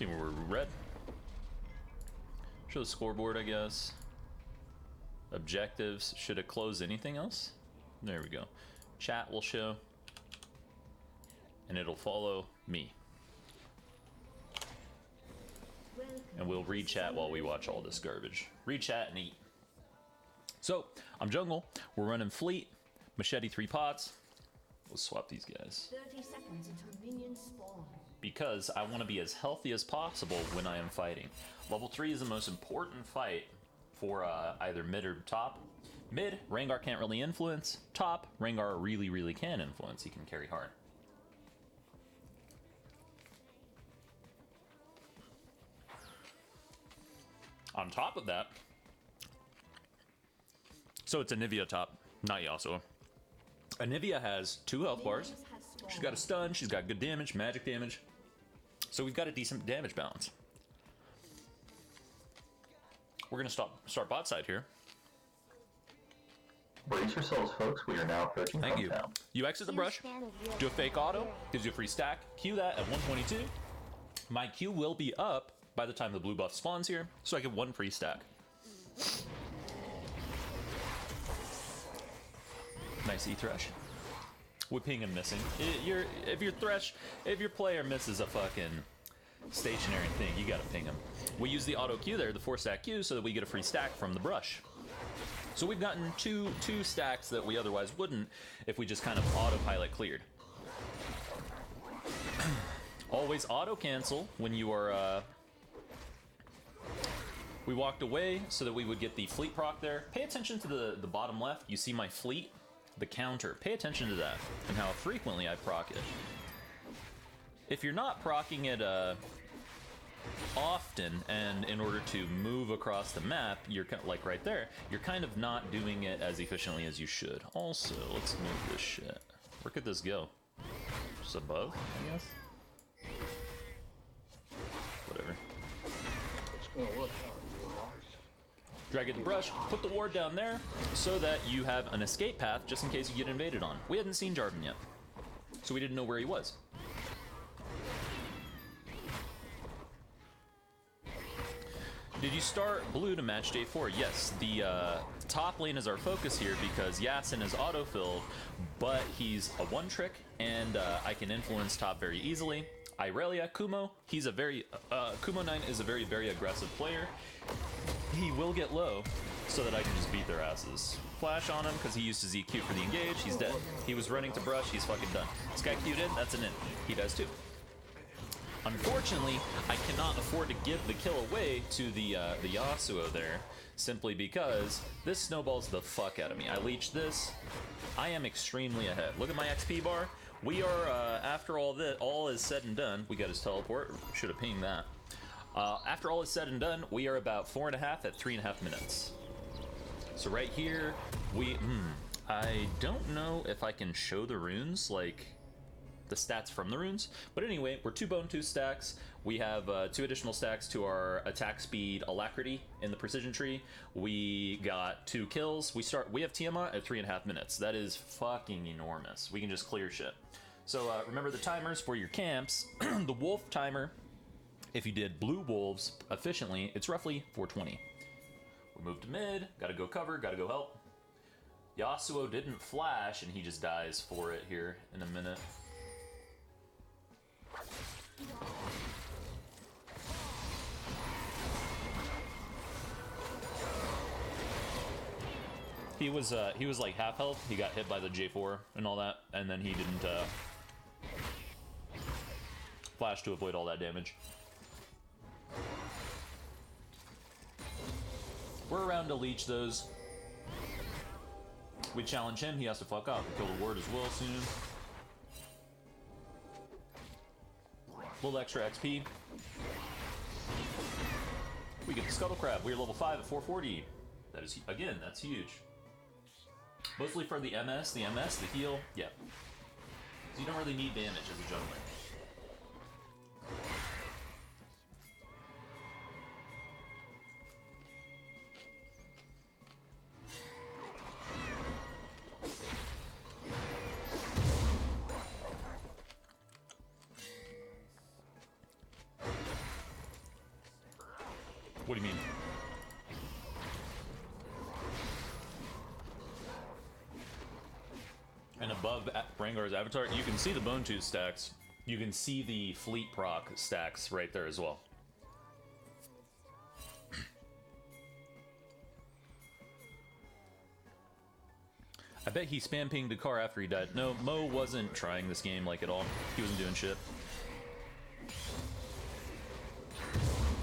Team we're red. Show the scoreboard, I guess. Objectives. Should it close anything else? There we go. Chat will show. And it'll follow me. And we'll read chat while we watch all this garbage. Read chat and eat. So, I'm jungle. We're running fleet. Machete 3 pots. Let's swap these guys. 30 seconds until minions spawn. Because I want to be as healthy as possible when I am fighting. Level 3 is the most important fight for either mid or top. Mid, Rengar can't really influence. Top, Rengar really can influence. He can carry hard. On top of that, so it's Anivia top, not Yasuo. Anivia has 2 health bars. She's got a stun, she's got good damage, magic damage. So we've got a decent damage balance. We're gonna start bot side here. Brace yourselves, folks. We are now approaching. Thank you. You exit the brush, do a fake auto, gives you a free stack. Q that at 122. My Q will be up by the time the blue buff spawns here, so I get 1 free stack. Nice E-Thresh. With ping and missing. If your player misses a fucking stationary thing, you gotta ping him. We use the auto Q there, the 4-stack Q, so that we get a free stack from the brush. So we've gotten two stacks that we otherwise wouldn't if we just kind of autopilot cleared. Always auto cancel when you are we walked away so that we would get the fleet proc there. Pay attention to the bottom left. You see my fleet, the counter. Pay attention to that and how frequently I proc it. If you're not procking it often, and in order to move across the map, you're like right there, you're kind of not doing it as efficiently as you should. Also, let's move this shit. Where could this go? Just above, I guess? Whatever. It's gonna work out. Drag it the brush, put the ward down there so that you have an escape path just in case you get invaded on. We hadn't seen Jarvan yet, so we didn't know where he was. Did you start blue to match day 4? Yes, the top lane is our focus here because YASSUO is auto-filled, but he's a one-trick, and I can influence top very easily. Irelia, Kumo, he's a very, Kumo 9 is a very aggressive player. He will get low so that I can just beat their asses. Flash on him because he used his EQ for the engage, he's dead. He was running to brush, he's fucking done. This guy queued in, that's an in. He does too. Unfortunately, I cannot afford to give the kill away to the YASSUO there, simply because this snowballs the fuck out of me. I leech this. I am extremely ahead. Look at my XP bar. We are, after all is said and done, we got his teleport. Should have pinged that. After all is said and done, we are about 4.5 at 3.5 minutes. So right here, I don't know if I can show the runes, like the stats from the runes, but anyway, we're 2 bone 2 stacks. We have 2 additional stacks to our attack speed alacrity in the precision tree. We got 2 kills. We have Tiamat at 3.5 minutes. That is fucking enormous. We can just clear shit. So remember the timers for your camps. The wolf timer, if you did blue wolves efficiently, it's roughly 420. We moved to mid, gotta go cover, gotta go help. Yasuo didn't flash and he just dies for it here in a minute. He was like half health. He got hit by the J4 and all that, and then he didn't flash to avoid all that damage. We're around to leech those. We challenge him, he has to fuck up. We kill the ward as well soon. A little extra XP. We get the Scuttle Crab. We're level 5 at 440. That is, again, that's huge. Mostly for the MS, the heal, yeah. So you don't really need damage as a jungler. What do you mean? And above Rengar's avatar, you can see the Bone Tooth stacks. You can see the Fleet proc stacks right there as well. I bet he spam pinged Dekar after he died. No, Mo wasn't trying this game like at all. He wasn't doing shit.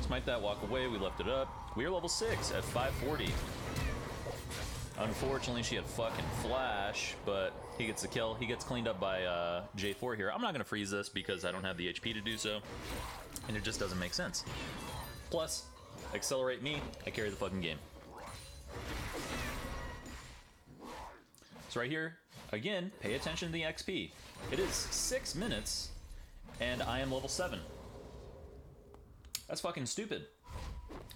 Smite that, walk away, we left it up. We are level 6 at 540. Unfortunately, she had fucking flash, but he gets the kill. He gets cleaned up by J4 here. I'm not going to freeze this because I don't have the HP to do so, and it just doesn't make sense. Plus, accelerate me, I carry the fucking game. So right here, again, pay attention to the XP. It is 6 minutes, and I am level 7. That's fucking stupid.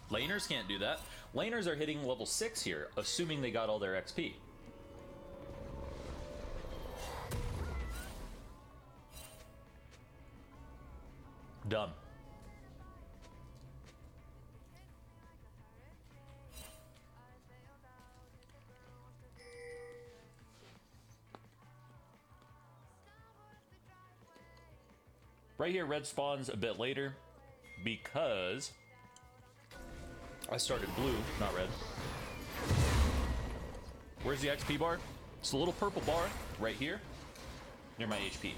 Laners can't do that. Laners are hitting level 6 here, assuming they got all their XP. Dumb. Right here, red spawns a bit later because I started blue, not red. Where's the XP bar? It's the little purple bar right here near my HP.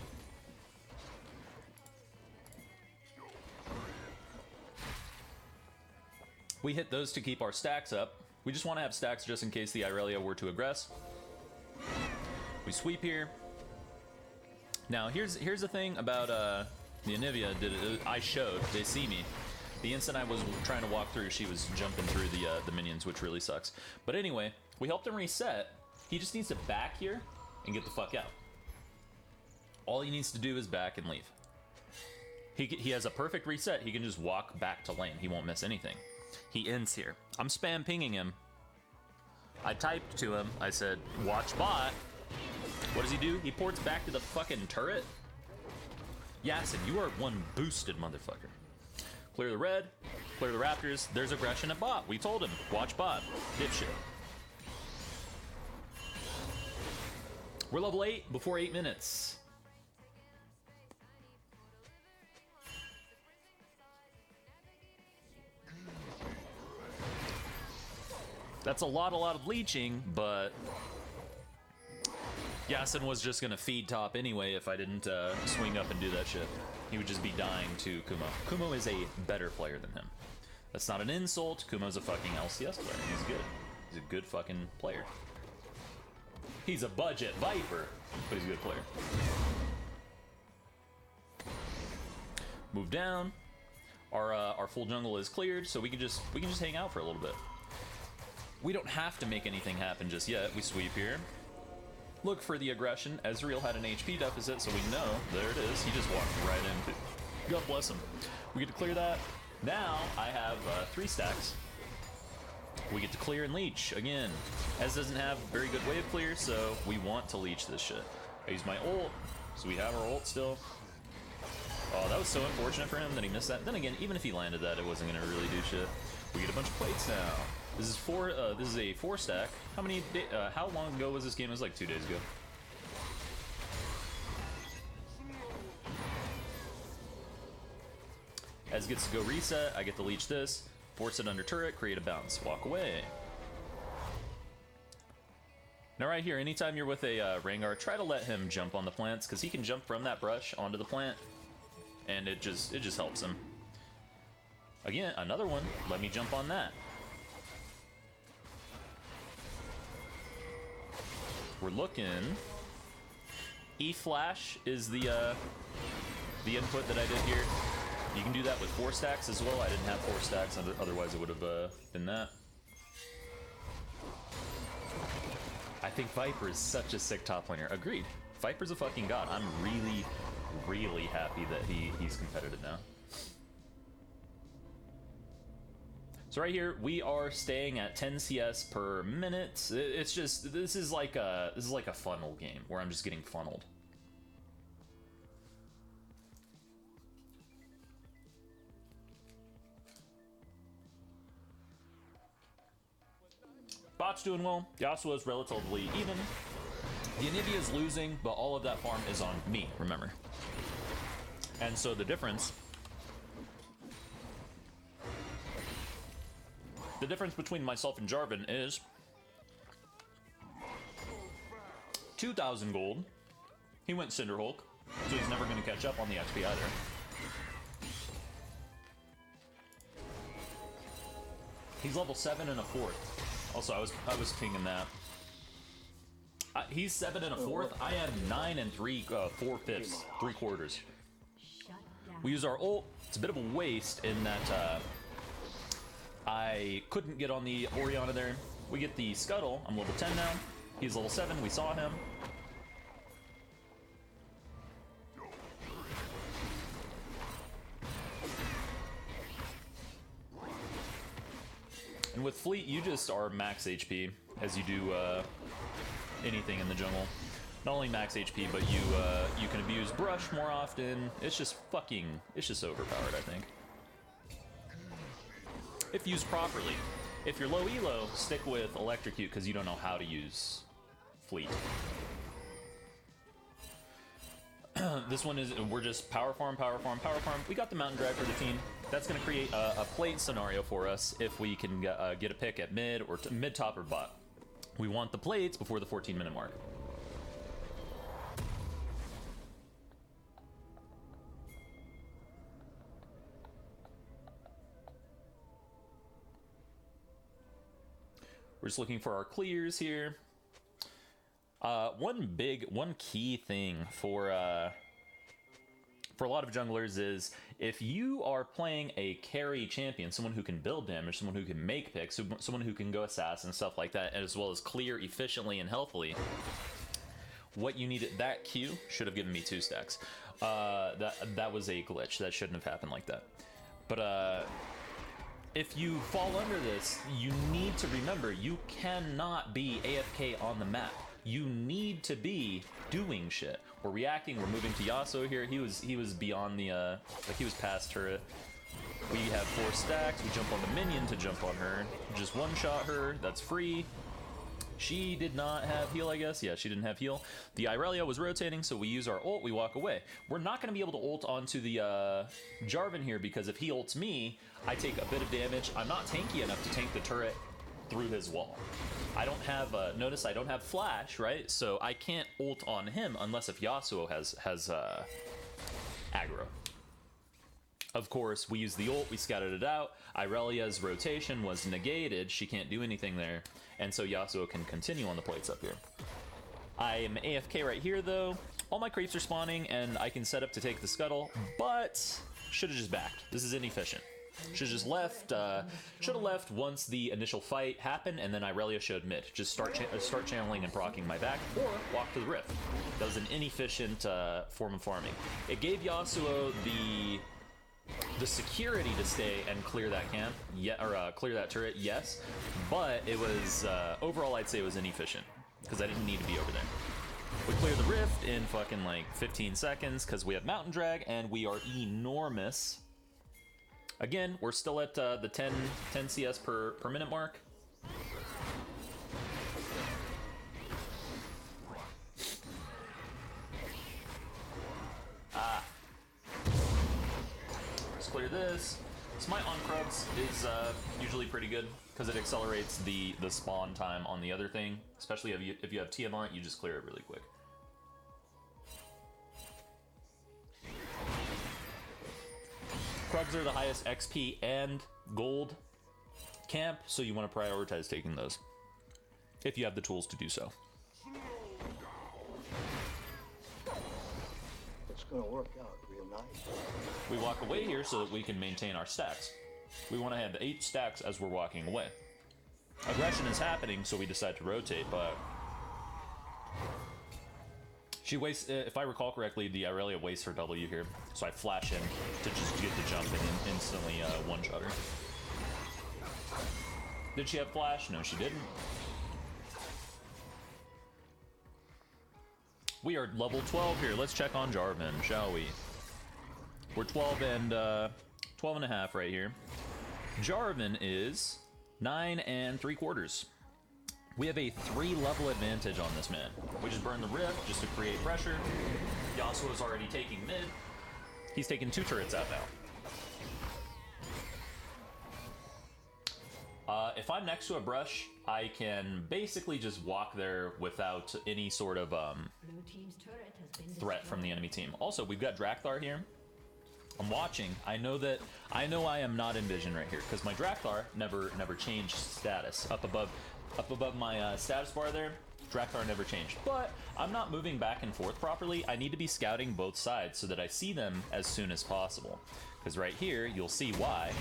We hit those to keep our stacks up. We just want to have stacks just in case the Irelia were to aggress. We sweep here. Now here's the thing about the Anivia I showed. They see me. The instant I was trying to walk through, she was jumping through the minions, which really sucks. But anyway, we helped him reset. He just needs to back here and get the fuck out. All he needs to do is back and leave. He has a perfect reset. He can just walk back to lane. He won't miss anything. He ends here. I'm spam pinging him. I typed to him. I said, watch bot. What does he do? He ports back to the fucking turret. Yassin, you are one boosted motherfucker. Clear the red, clear the raptors. There's aggression at bot. We told him, watch bot. Dipshit. We're level 8 before 8 minutes. That's a lot of leeching, but Yassin was just gonna feed top anyway if I didn't swing up and do that shit. He would just be dying to Kumo. Kumo is a better player than him. That's not an insult. Kumo's a fucking LCS player. He's good. He's a good fucking player. He's a budget Viper, but he's a good player. Move down. Our full jungle is cleared, so we can just hang out for a little bit. We don't have to make anything happen just yet. We sweep here. Look for the aggression. Ezreal had an HP deficit, so we know. There it is. He just walked right into. God bless him. We get to clear that. Now I have 3 stacks. We get to clear and leech again. Ez doesn't have very good wave clear, so we want to leech this shit. I use my ult, so we have our ult still. Oh, that was so unfortunate for him that he missed that. Then again, even if he landed that, it wasn't gonna really do shit. We get a bunch of plates now. This is This is a 4 stack. How long ago was this game? It was like 2 days ago. Ez gets to go reset. I get to leech this. Force it under turret. Create a bounce. Walk away. Now right here, anytime you're with a Rengar, try to let him jump on the plants because he can jump from that brush onto the plant, and it just helps him. Again, another one. Let me jump on that. We're looking. E-flash is the input that I did here. You can do that with 4 stacks as well. I didn't have 4 stacks, otherwise it would have been that. I think Viper is such a sick top laner. Agreed. Viper's a fucking god. I'm really, really happy that he's competitive now. So right here, we are staying at 10 CS per minute. It's just, this is like a funnel game where I'm just getting funneled. Bot's doing well. Yasuo is relatively even. The Anivia is losing, but all of that farm is on me, remember. And so the difference between myself and Jarvan is 2,000 gold. He went Cinder Hulk, so he's never going to catch up on the XP either. He's level 7 and a 4th. Also, I was pinging that. He's 7 and a 4th. I am 9 and 4/5, 3/4. We use our ult. It's a bit of a waste in that I couldn't get on the Orianna there. We get the Scuttle. I'm level 10 now. He's level 7. We saw him. And with Fleet, you just are max HP as you do anything in the jungle. Not only max HP, but you can abuse Brush more often. It's just overpowered, I think. If used properly. If you're low elo, stick with Electrocute because you don't know how to use Fleet. This one is, we're just power farm, power farm, power farm. We got the Mountain Drag for the team. That's going to create a plate scenario for us if we can get a pick at mid or mid, top, or bot. We want the plates before the 14-minute mark. We're just looking for our clears here. One key thing for a lot of junglers is if you are playing a carry champion, someone who can build damage, someone who can make picks, someone who can go assassin, stuff like that, as well as clear efficiently and healthily, what you needed, that Q should have given me 2 stacks. That was a glitch. That shouldn't have happened like that. But if you fall under this, you need to remember you cannot be AFK on the map. You need to be doing shit. We're reacting, we're moving to Yasuo here. He was beyond the like he was past turret. We have 4 stacks, we jump on the minion to jump on her. Just one-shot her, that's free. She did not have heal, I guess. Yeah, she didn't have heal. The Irelia was rotating, so we use our ult, we walk away. We're not going to be able to ult onto the Jarvan here, because if he ults me, I take a bit of damage. I'm not tanky enough to tank the turret through his wall. I don't have, notice I don't have flash, right? So I can't ult on him unless if Yasuo has aggro. Of course, we use the ult, we scouted it out. Irelia's rotation was negated, she can't do anything there. And so Yasuo can continue on the plates up here. I am AFK right here though. All my creeps are spawning and I can set up to take the scuttle, but should have just backed. This is inefficient. Should have just left, should have left once the initial fight happened and then Irelia showed mid. Just start channeling and proccing my back, or walk to the rift. That was an inefficient form of farming. It gave Yasuo the security to stay and clear that camp, clear that turret, yes, but it was, overall I'd say it was inefficient, because I didn't need to be over there. We clear the rift in fucking like 15 seconds, because we have Mountain Drag, and we are enormous. Again, we're still at the 10 CS per minute mark. Let's clear this. So my on-crubs is usually pretty good, because it accelerates the spawn time on the other thing. Especially if you have TM on it, you just clear it really quick. Krugs are the highest XP and gold camp, so you want to prioritize taking those if you have the tools to do so. It's gonna work out real nice. We walk away here so that we can maintain our stacks. We want to have 8 stacks as we're walking away. Aggression is happening, so we decide to rotate, but she wastes, if I recall correctly, the Irelia wastes her W here, so I flash in to just get the jump and instantly one-shot her. Did she have flash? No, she didn't. We are level 12 here. Let's check on Jarvan, shall we? We're 12 and 12 and a half right here. Jarvan is 9 and 3/4. We have a 3-level advantage on this man. We just burn the Rift just to create pressure. Yasuo is already taking mid. He's taking 2 turrets out now. If I'm next to a brush, I can basically just walk there without any sort of Blue team's turret has been threat from the destroyed. enemy team. Also, we've got Drakthar here. I'm watching. I know I am not in vision right here because my Drakthar never changed status. Up above my status bar there, Drakthar never changed. But I'm not moving back and forth properly. I need to be scouting both sides so that I see them as soon as possible. Because right here, you'll see why.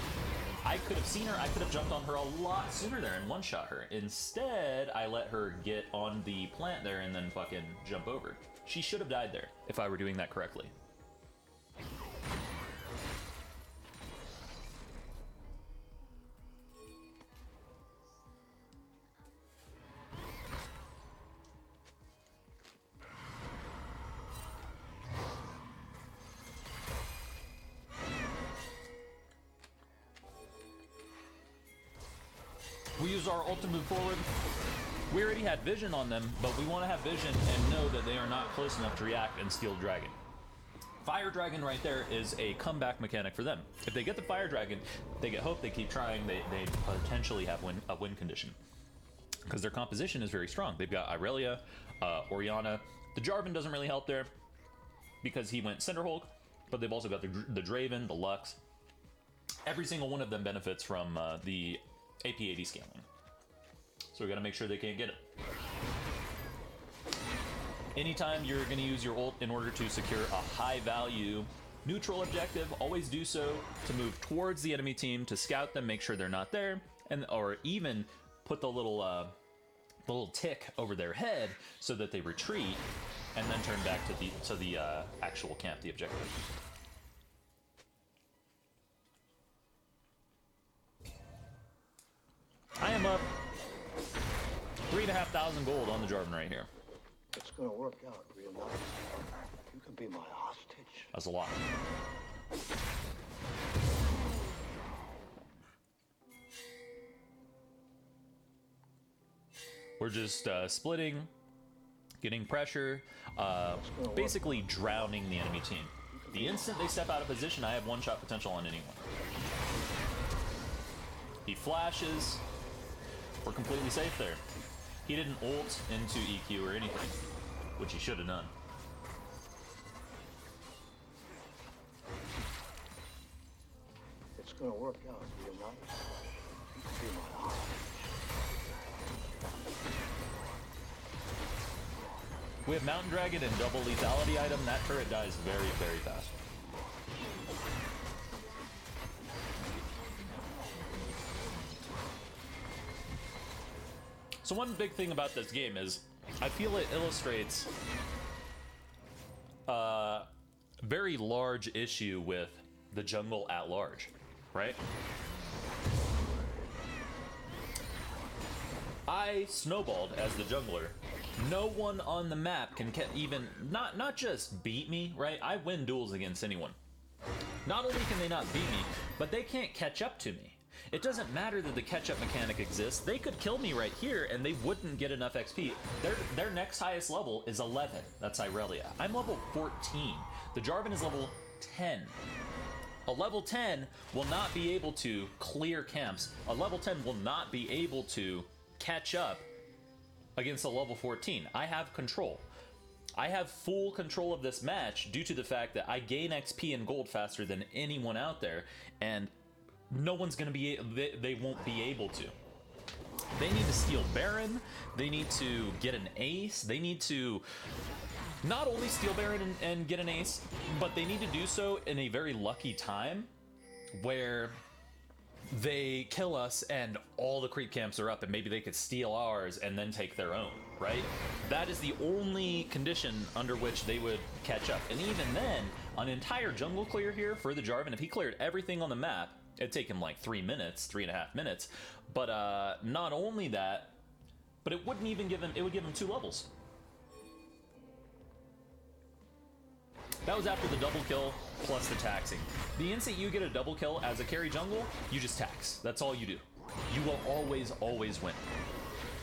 I could have seen her, I could have jumped on her a lot sooner there and one-shot her. Instead, I let her get on the plant there and then fucking jump over. She should have died there if I were doing that correctly. We use our ult to move forward. We already had vision on them, but we want to have vision and know that they are not close enough to react and steal dragon. Fire dragon right there is a comeback mechanic for them. If they get the fire dragon, they get hope, they keep trying, they potentially have a win condition. Because their composition is very strong. They've got Irelia, Orianna. The Jarvan doesn't really help there because he went Cinder Hulk, but they've also got the Draven, the Lux. Every single one of them benefits from the AP80 scaling. So we gotta make sure they can't get it. Anytime you're gonna use your ult in order to secure a high value neutral objective, always do so to move towards the enemy team, to scout them, make sure they're not there, and or even put the little tick over their head so that they retreat and then turn back to the actual camp, the objective. I am up 3,500 gold on the Jarvan right here. It's gonna work out real nice. You can be my hostage. That's a lot. We're just splitting, getting pressure, basically drowning the enemy team. The instant they step out of position, I have one-shot potential on anyone. He flashes. We're completely safe there. He didn't ult into EQ or anything, which he should have done. It's gonna work out real nice. You can be my hostage. We have Mountain Dragon and double lethality item. That turret dies very, very fast. So one big thing about this game is I feel it illustrates a very large issue with the jungle at large, right? I snowballed as the jungler. No one on the map can even not just beat me, right? I win duels against anyone. Not only can they not beat me, but they can't catch up to me. It doesn't matter that the catch-up mechanic exists. They could kill me right here and they wouldn't get enough XP. Their next highest level is 11. That's Irelia. I'm level 14. The Jarvan is level 10. A level 10 will not be able to clear camps. A level 10 will not be able to catch up against a level 14. I have control. I have full control of this match due to the fact that I gain XP and gold faster than anyone out there, and no one's gonna be, they won't be able to. They need to steal Baron, they need to get an ace, they need to not only steal Baron and get an ace, but they need to do so in a very lucky time where they kill us and all the creep camps are up and maybe they could steal ours and then take their own, right? That is the only condition under which they would catch up. And even then, an entire jungle clear here for the Jarvan, if he cleared everything on the map, it'd take him like 3 minutes, 3.5 minutes. But not only that, but it wouldn't even give him, it would give him 2 levels. That was after the double kill plus the taxing. The instant you get a double kill as a carry jungle, you just tax. That's all you do. You will always, always win.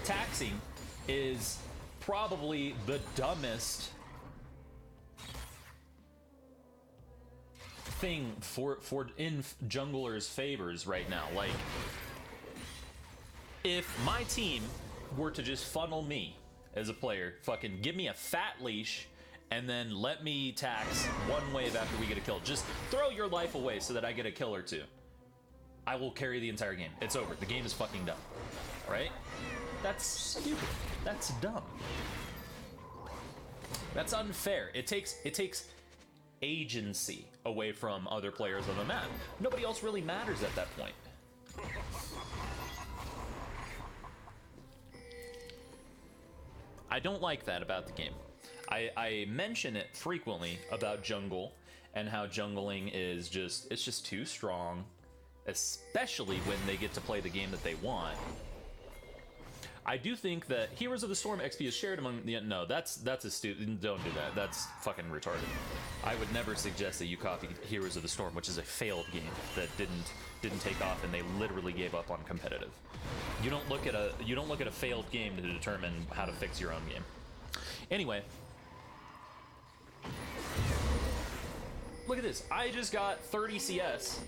taxing is probably the dumbest thing for in junglers' favors right now. Like, if my team were to just funnel me as a player, fucking give me a fat leash, and then let me tax one wave after we get a kill. Just throw your life away so that I get a kill or two. I will carry the entire game. It's over. The game is fucking done. Right? That's stupid. That's dumb. That's unfair. It takes agency away from other players on the map. Nobody else really matters at that point. I don't like that about the game. I mention it frequently about jungle and how jungling is just too strong, especially when they get to play the game that they want. I do think that Heroes of the Storm XP is shared among the... No, that's a stupid... Don't do that. That's fucking retarded. I would never suggest that you copy Heroes of the Storm, which is a failed game that didn't take off, and they literally gave up on competitive. You don't look at a failed game to determine how to fix your own game. Anyway, look at this. I just got 30 CS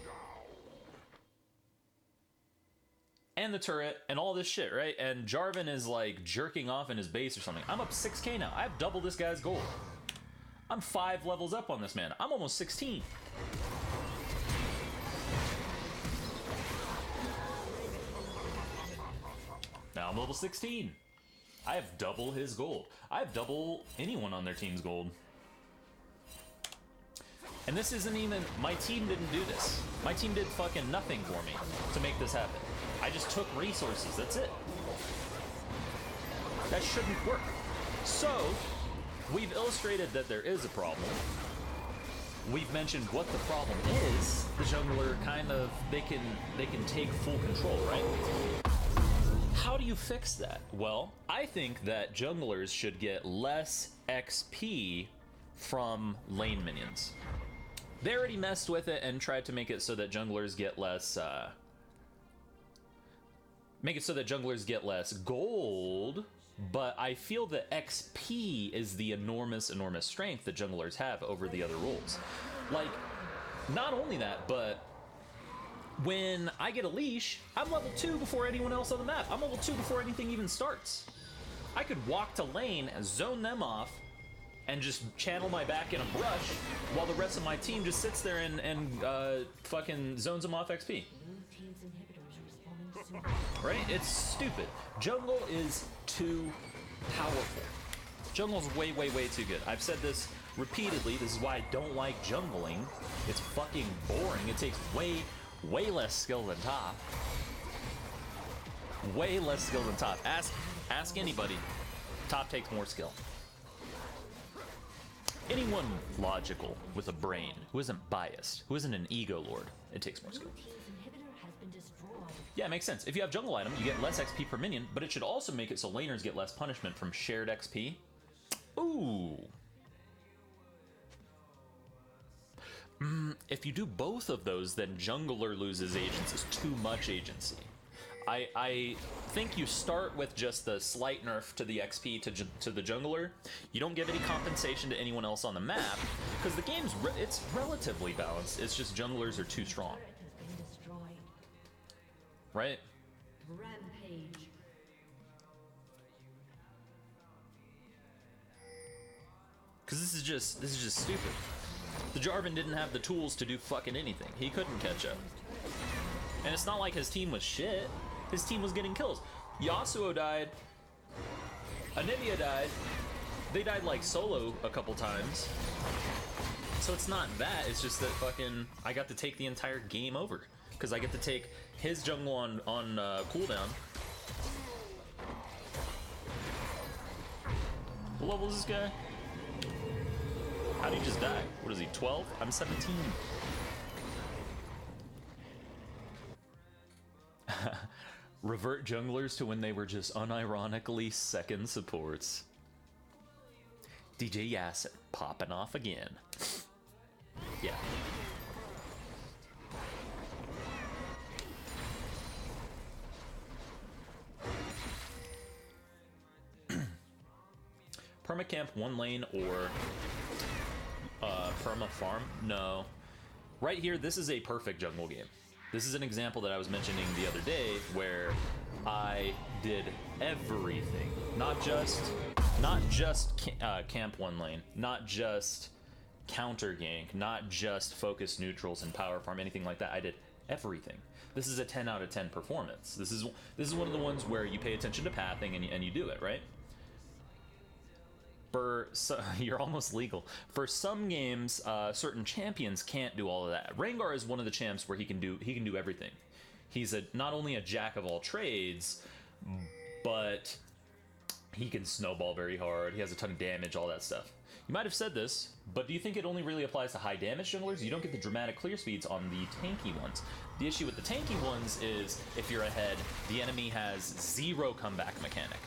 and the turret and all this shit, right? And Jarvan is like jerking off in his base or something. I'm up 6k now. I have double this guy's gold. I'm 5 levels up on this man. I'm almost 16. Now I'm level 16. I have double his gold. I have double anyone on their team's gold. And this isn't even... My team didn't do this. My team did fucking nothing for me to make this happen. I just took resources. That's it. That shouldn't work. So, we've illustrated that there is a problem. We've mentioned what the problem is. The jungler kind of... They can take full control, right? How do you fix that? Well, I think that junglers should get less XP from lane minions. They already messed with it and tried to make it so that junglers get less, gold, but I feel that XP is the enormous strength that junglers have over the other roles. Like, not only that, but when I get a leash, I'm level 2 before anyone else on the map. I'm level 2 before anything even starts. I could walk to lane and zone them off and just channel my back in a brush while the rest of my team just sits there and fucking zones them off XP. Blue team's inhibitors responding soon. Right? It's stupid. Jungle is too powerful. Jungle's way too good. I've said this repeatedly. This is why I don't like jungling. It's fucking boring. It takes way less skill than top. Way less skill than top. Ask anybody. Top takes more skill. Anyone logical with a brain, who isn't biased, who isn't an ego lord, it takes more skill. Blue team's inhibitor has been destroyed. Yeah, it makes sense. If you have jungle item, you get less XP per minion, but it should also make it so laners get less punishment from shared XP. Ooh. If you do both of those, then jungler loses agency. It's too much agency. I think you start with just the slight nerf to the XP to the jungler. You don't give any compensation to anyone else on the map because the game's it's relatively balanced. It's just junglers are too strong, Turret has been destroyed. right? Rampage. Because this is just stupid. The Jarvan didn't have the tools to do fucking anything. He couldn't catch up. And it's not like his team was shit. His team was getting kills. YASSUO died. Anivia died. They died like solo a couple times. So it's not that. It's just that fucking I got to take the entire game over. Because I get to take his jungle on cooldown. What level is this guy? How did he just die? What is he, 12? I'm 17. Revert junglers to when they were just unironically second supports. DJ YASSUO popping off again. Yeah. permacamp one lane or perma farm? No. Right here, this is a perfect jungle game. This is an example that I was mentioning the other day where I did everything. Not just camp one lane, not just counter gank, not just focus neutrals and power farm, anything like that. I did everything. This is a 10 out of 10 performance. This is one of the ones where you pay attention to pathing and you do it, right? You're almost legal. For some games, certain champions can't do all of that. Rengar is one of the champs where he can do everything. He's not only a jack of all trades, but he can snowball very hard. He has a ton of damage, all that stuff. You might have said this, but do you think it only really applies to high damage junglers? You don't get the dramatic clear speeds on the tanky ones. The issue with the tanky ones is if you're ahead, the enemy has 0 comeback mechanic.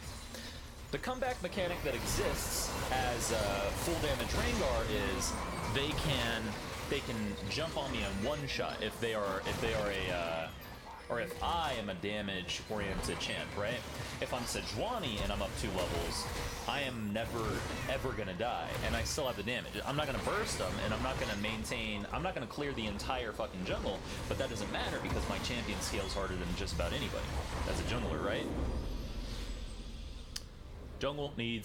The comeback mechanic that exists as full damage Rengar is they can jump on me in one shot if they are a or if I am a damage oriented champ, right? If I'm Sejuani and I'm up 2 levels, I am never ever gonna die and I still have the damage. I'm not gonna burst them and I'm not gonna clear the entire fucking jungle, but that doesn't matter because my champion scales harder than just about anybody. That's a jungler, right? Jungle needs